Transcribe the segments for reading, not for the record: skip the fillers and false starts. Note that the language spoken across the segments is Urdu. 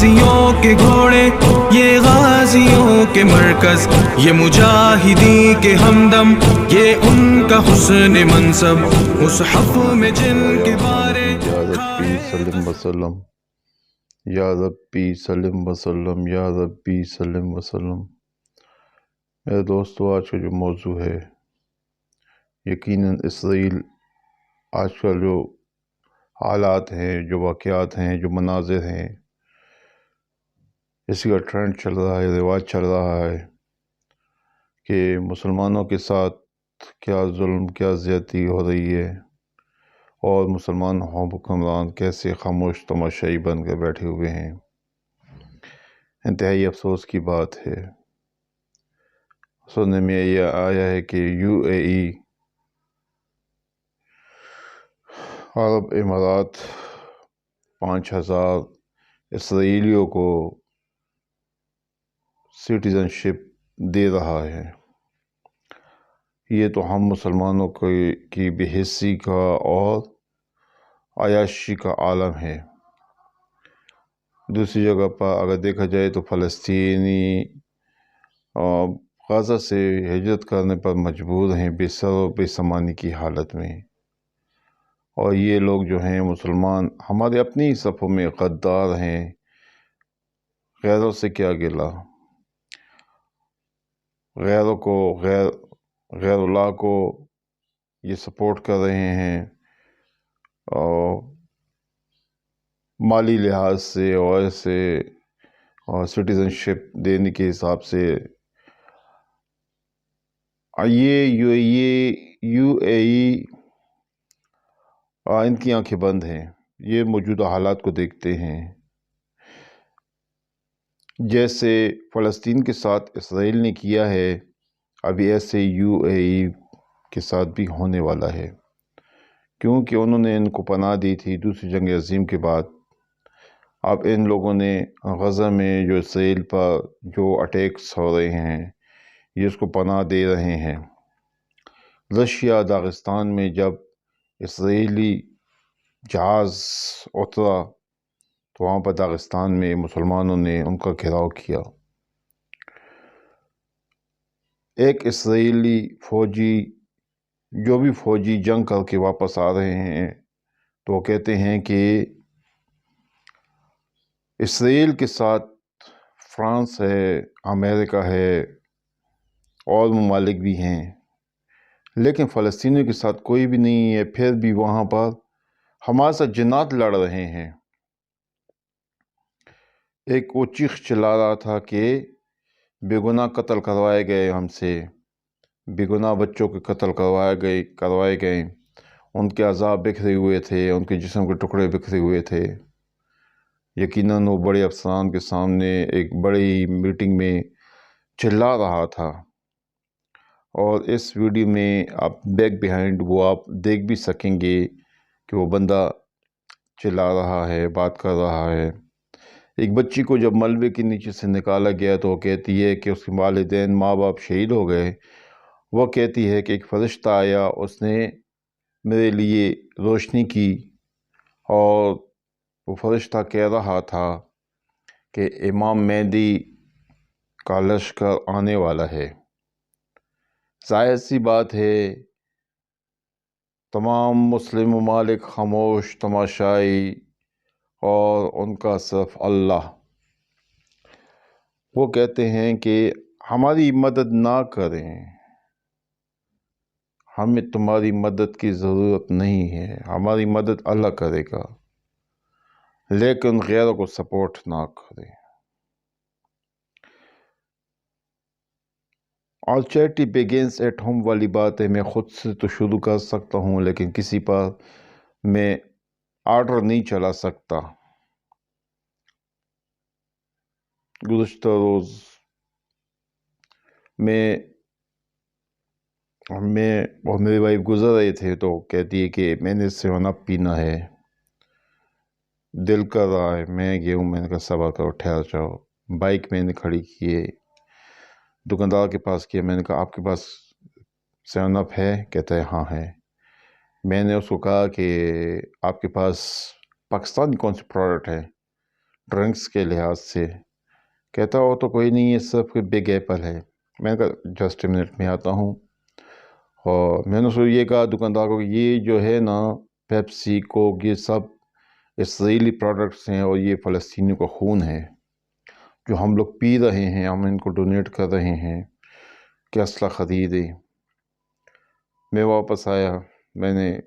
غازیوں کے گھوڑے، یہ غازیوں کے مرکز، یہ مجاہدی کے ہمدم، یہ ان کا حسن منصب، مصحف میں جن کے بارے یا ربی سلم وسلم، یا ربی سلم وسلم، یا ربی سلم وسلم۔ میرے دوستو، آج کا جو موضوع ہے، یقیناً اسرائیل آج کل جو حالات ہیں، جو واقعات ہیں، جو مناظر ہیں، اسی کا ٹرینڈ چل رہا ہے، رواج چل رہا ہے کہ مسلمانوں کے ساتھ کیا ظلم، کیا زیادتی ہو رہی ہے، اور مسلمان حکمران کیسے خاموش تماشائی بن کر بیٹھے ہوئے ہیں۔ انتہائی افسوس کی بات ہے۔ سننے میں یہ آیا ہے کہ UAE، عرب امارات 5000 اسرائیلیوں کو سٹیزن شپ دے رہا ہے۔ یہ تو ہم مسلمانوں کی بے حسی کا اور عیاشی کا عالم ہے۔ دوسری جگہ پر اگر دیکھا جائے تو فلسطینی غزہ سے ہجرت کرنے پر مجبور ہیں، بے سر و بے سامانی کی حالت میں، اور یہ لوگ جو ہیں مسلمان ہمارے اپنی صفوں میں غدار ہیں۔ غیروں سے کیا گلہ، غیروں کو غیر اللہ کو یہ سپورٹ کر رہے ہیں، اور مالی لحاظ سے اور ایسے سٹیزن شپ دینے کے حساب سے یہ UAE ان کی آنکھیں بند ہیں۔ یہ موجودہ حالات کو دیکھتے ہیں، جیسے فلسطین کے ساتھ اسرائیل نے کیا ہے، ابھی ایسے UAE کے ساتھ بھی ہونے والا ہے، کیونکہ انہوں نے ان کو پناہ دی تھی دوسری جنگ عظیم کے بعد۔ اب ان لوگوں نے غزہ میں جو اسرائیل پر جو اٹیکس ہو رہے ہیں، یہ اس کو پناہ دے رہے ہیں۔ رشیا داغستان میں جب اسرائیلی جہاز اترا تو وہاں پر داغستان میں مسلمانوں نے ان کا گھیراؤ کیا۔ ایک اسرائیلی فوجی، جو بھی فوجی جنگ کر کے واپس آ رہے ہیں، تو وہ کہتے ہیں کہ اسرائیل کے ساتھ فرانس ہے، امریکہ ہے، اور ممالک بھی ہیں، لیکن فلسطینیوں کے ساتھ کوئی بھی نہیں ہے، پھر بھی وہاں پر ہمارے ساتھ جنات لڑ رہے ہیں۔ ایک وہ چیخ چلا رہا تھا کہ بے گناہ قتل کروائے گئے، ہم سے بے گناہ بچوں کے قتل کروائے گئے، ان کے اعضاء بکھرے ہوئے تھے، ان کے جسم کے ٹکڑے بکھرے ہوئے تھے۔ یقیناً وہ بڑے افسران کے سامنے ایک بڑی میٹنگ میں چلا رہا تھا، اور اس ویڈیو میں آپ بیک بیہائنڈ وہ آپ دیکھ بھی سکیں گے کہ وہ بندہ چلا رہا ہے، بات کر رہا ہے۔ ایک بچی کو جب ملبے کے نیچے سے نکالا گیا تو وہ کہتی ہے کہ اس کے والدین ماں باپ شہید ہو گئے۔ وہ کہتی ہے کہ ایک فرشتہ آیا، اس نے میرے لیے روشنی کی، اور وہ فرشتہ کہہ رہا تھا کہ امام مہدی کا لشکر آنے والا ہے۔ ظاہر سی بات ہے، تمام مسلم ممالک خاموش تماشائی، اور ان کا صرف اللہ۔ وہ کہتے ہیں کہ ہماری مدد نہ کریں، ہمیں تمہاری مدد کی ضرورت نہیں ہے، ہماری مدد اللہ کرے گا، لیکن غیروں کو سپورٹ نہ کریں۔ اور چیریٹی begins at home والی بات ہے، میں خود سے تو شروع کر سکتا ہوں، لیکن کسی پر میں آرڈر نہیں چلا سکتا۔ گزشتہ روز میں اور میری وائف گزر رہے تھے تو کہتی ہے کہ میں نے 7 اپ پینا ہے، دل کر رہا ہے۔ میں گیا ہوں، میں نے کہا صبر کرو، ٹھہر جاؤ۔ بائک میں نے کھڑی کی ہے، دکاندار کے پاس کیا، میں نے کہا آپ کے پاس 7 اپ ہے؟ کہتا ہے ہاں ہے۔ میں نے اس کو کہا کہ آپ کے پاس پاکستان کی کون سی پروڈکٹ ہے؟ ڈرنکس کے لحاظ سے۔ کہتا ہو تو کوئی نہیں، یہ صرف بگ ایپل ہے۔ میں نے کہا جسٹ منٹ میں آتا ہوں، اور میں نے اس کو یہ کہا دکاندار کو کہ یہ جو ہے نا پیپسی کوک یہ سب اسرائیلی پروڈکٹس ہیں، اور یہ فلسطینیوں کا خون ہے جو ہم لوگ پی رہے ہیں، ہم ان کو ڈونیٹ کر رہے ہیں کہ اسلحہ خریدیں۔ میں واپس آیا، میں نے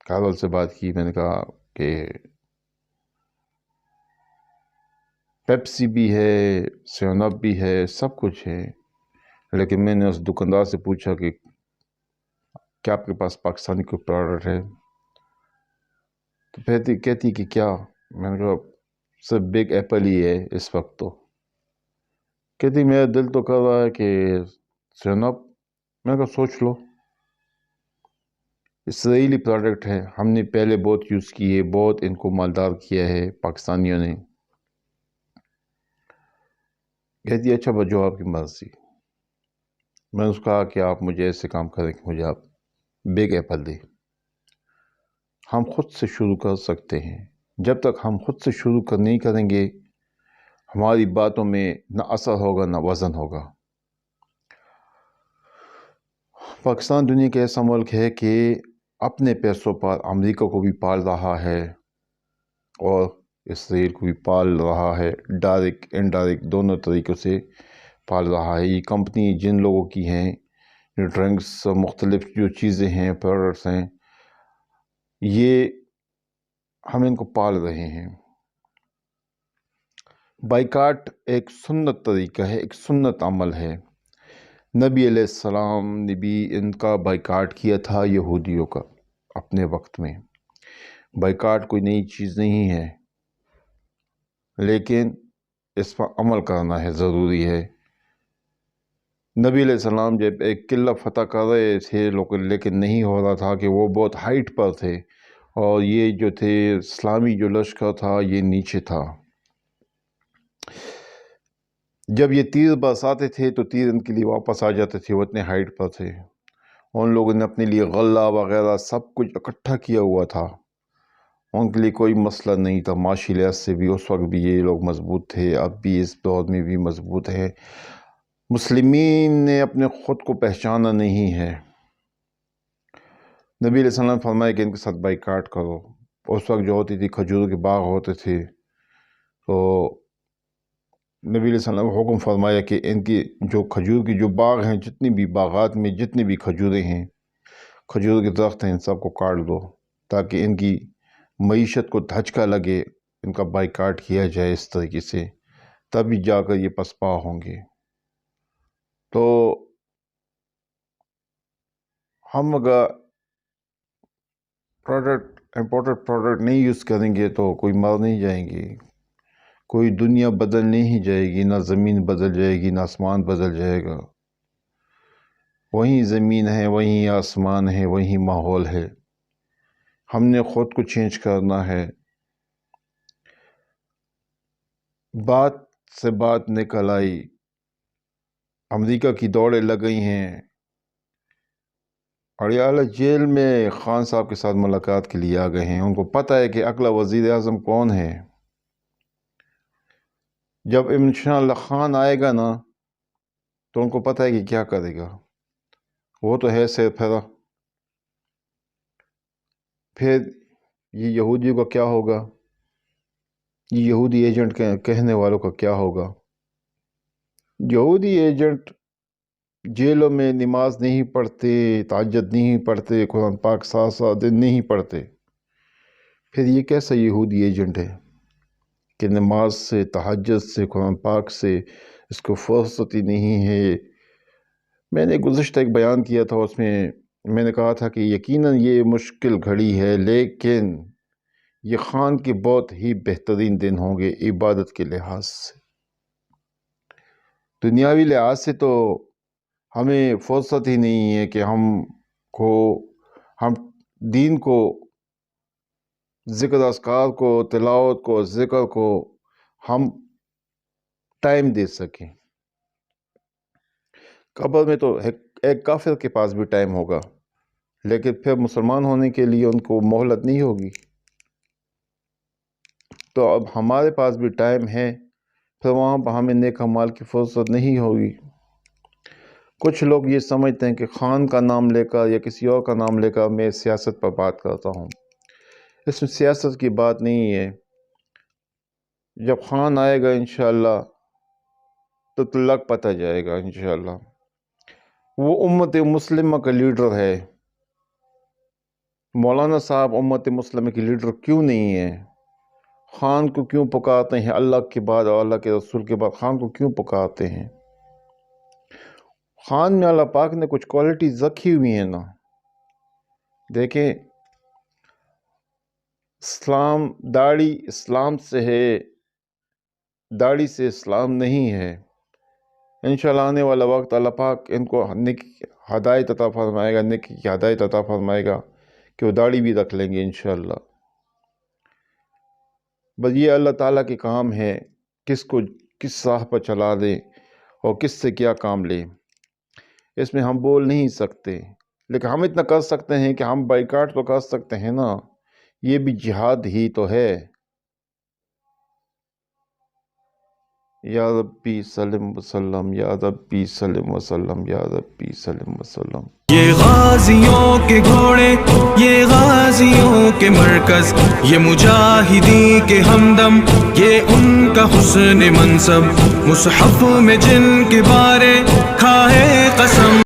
کارول سے بات کی، میں نے کہا کہ پیپسی بھی ہے، سیون اپ بھی ہے، سب کچھ ہے، لیکن میں نے اس دکاندار سے پوچھا کہ کیا آپ کے پاس پاکستانی کوئی پروڈکٹ ہے؟ تو کہتی کہ کیا؟ میں نے کہا صرف بگ ایپل ہی ہے اس وقت تو۔ کہتی میرا دل تو کر رہا ہے کہ سیون اپ۔ میں نے کہا سوچ لو، اسرائیلی پروڈکٹ ہے، ہم نے پہلے بہت یوز کی ہے، بہت ان کو مالدار کیا ہے پاکستانیوں نے۔ کہتی اچھا جو آپ کی مرضی۔ میں نے اس کو کہا کہ آپ مجھے ایسے کام کریں کہ مجھے آپ بگ ایپل دیں، ہم خود سے شروع کر سکتے ہیں۔ جب تک ہم خود سے شروع نہیں کریں گے، ہماری باتوں میں نہ اثر ہوگا نہ وزن ہوگا۔ پاکستان دنیا کا ایسا ملک ہے کہ اپنے پیسوں پر امریکہ کو بھی پال رہا ہے اور اسرائیل کو بھی پال رہا ہے، ڈائریکٹ انڈائریکٹ دونوں طریقوں سے پال رہا ہے۔ یہ کمپنی جن لوگوں کی ہیں، جو ڈرنکس مختلف جو چیزیں ہیں پروڈکٹس ہیں، یہ ہم ان کو پال رہے ہیں۔ بائیکاٹ ایک سنت طریقہ ہے، ایک سنت عمل ہے۔ نبی علیہ السلام نے بھی ان کا بائیکاٹ کیا تھا یہودیوں کا اپنے وقت میں۔ بائیکاٹ کوئی نئی چیز نہیں ہے، لیکن اس پر عمل کرنا ہے، ضروری ہے۔ نبی علیہ السلام جب ایک قلعہ فتح کر رہے تھے لیکن نہیں ہو رہا تھا کہ وہ بہت ہائٹ پر تھے، اور یہ جو تھے اسلامی جو لشکر تھا یہ نیچے تھا۔ جب یہ تیر برساتے تھے تو تیر ان کے لیے واپس آ جاتے تھے، وہ اتنے ہائٹ پر تھے۔ ان لوگوں نے اپنے لیے غلہ وغیرہ سب کچھ اکٹھا کیا ہوا تھا، ان کے لیے کوئی مسئلہ نہیں تھا۔ معاشی لحاظ سے بھی اس وقت بھی یہ لوگ مضبوط تھے، اب بھی اس دور میں بھی مضبوط ہے۔ مسلمین نے اپنے خود کو پہچانا نہیں ہے۔ نبی علیہ السلام نے فرمایا کہ ان کے ساتھ بائیکاٹ کرو۔ اس وقت جو ہوتی تھی کھجور کے باغ ہوتے تھے، تو نبی علیہ السلام نے حکم فرمایا کہ ان کی جو کھجور کی جو باغ ہیں، جتنی بھی باغات میں جتنی بھی کھجوریں ہیں، کھجور کے درخت ہیں، ان سب کو کاٹ دو تاکہ ان کی معیشت کو دھچکا لگے، ان کا بائیکاٹ کیا جائے اس طریقے سے، تبھی جا کر یہ پسپا ہوں گے۔ تو ہم اگر امپورٹڈ پروڈکٹ نہیں یوز کریں گے تو کوئی مر نہیں جائیں گے، کوئی دنیا بدل نہیں جائے گی، نہ زمین بدل جائے گی نہ آسمان بدل جائے گا۔ وہیں زمین ہے، وہیں آسمان ہے، وہیں ماحول ہے، ہم نے خود کو چینج کرنا ہے۔ بات سے بات نکل آئی، امریکہ کی دوڑیں لگ گئی ہیں، اڈیالہ جیل میں خان صاحب کے ساتھ ملاقات کے لیے آ گئے ہیں۔ ان کو پتہ ہے کہ اگلا وزیر اعظم کون ہے۔ جب انشاء اللہ خان آئے گا نا تو ان کو پتہ ہے کہ کیا کرے گا، وہ تو ہے سیر پھیرا۔ پھر یہ یہودیوں کا کیا ہوگا، یہ یہودی ایجنٹ کہنے والوں کا کیا ہوگا؟ یہودی ایجنٹ جیلوں میں نماز نہیں پڑھتے، تہجد نہیں پڑھتے، قرآن پاک 7 دن نہیں پڑھتے، پھر یہ کیسا یہودی ایجنٹ ہے کہ نماز سے، تہجد سے، قرآن پاک سے اس کو فرصت ہی نہیں ہے؟ میں نے گزشتہ ایک بیان کیا تھا، اس میں نے کہا تھا کہ یقیناً یہ مشکل گھڑی ہے، لیکن یہ خان کے بہت ہی بہترین دن ہوں گے عبادت کے لحاظ سے۔ دنیاوی لحاظ سے تو ہمیں فرصت ہی نہیں ہے کہ ہم دین کو، ذکر اذکار کو، تلاوت کو، ذکر کو ہم ٹائم دے سکیں۔ قبر میں تو ایک کافر کے پاس بھی ٹائم ہوگا، لیکن پھر مسلمان ہونے کے لیے ان کو مہلت نہیں ہوگی۔ تو اب ہمارے پاس بھی ٹائم ہے، پھر وہاں پر ہمیں نیک اعمال کی فرصت نہیں ہوگی۔ کچھ لوگ یہ سمجھتے ہیں کہ خان کا نام لے کر یا کسی اور کا نام لے کر میں سیاست پر بات کرتا ہوں۔ اس میں سیاست کی بات نہیں ہے۔ جب خان آئے گا انشاءاللہ تو لگ پتہ جائے گا انشاءاللہ۔ وہ امت مسلمہ کا لیڈر ہے۔ مولانا صاحب امت مسلمہ کے لیڈر کیوں نہیں ہے؟ خان کو کیوں پکارتے ہیں؟ اللہ کے بعد اور اللہ کے رسول کے بعد خان کو کیوں پکارتے ہیں؟ خان میں اللہ پاک نے کچھ کوالٹیز رکھی ہوئی ہیں نا۔ دیکھیں، اسلام داڑھی اسلام سے ہے، داڑھی سے اسلام نہیں ہے۔ انشاءاللہ آنے والا وقت اللہ پاک ان کو نیکی ہدایت عطا فرمائے گا، نیکی کی ہدایت عطا فرمائے گا کہ وہ داڑھی بھی رکھ لیں گے انشاءاللہ۔ بس یہ اللہ تعالیٰ کے کام ہے کس کو کس راہ پر چلا دے اور کس سے کیا کام لے، اس میں ہم بول نہیں سکتے، لیکن ہم اتنا کر سکتے ہیں کہ ہم بائیکاٹ تو کر سکتے ہیں نا، یہ بھی جہاد ہی تو ہے۔ یا ربی سلم وسلم، یا ربی سلم وسلم، یا ربی سلم وسلم۔ یہ غازیوں کے گھوڑے، یہ غازیوں کے مرکز، یہ مجاہدی کے ہمدم، یہ ان کا حسن منصب، مصحف میں جن کے بارے کھائے قسم۔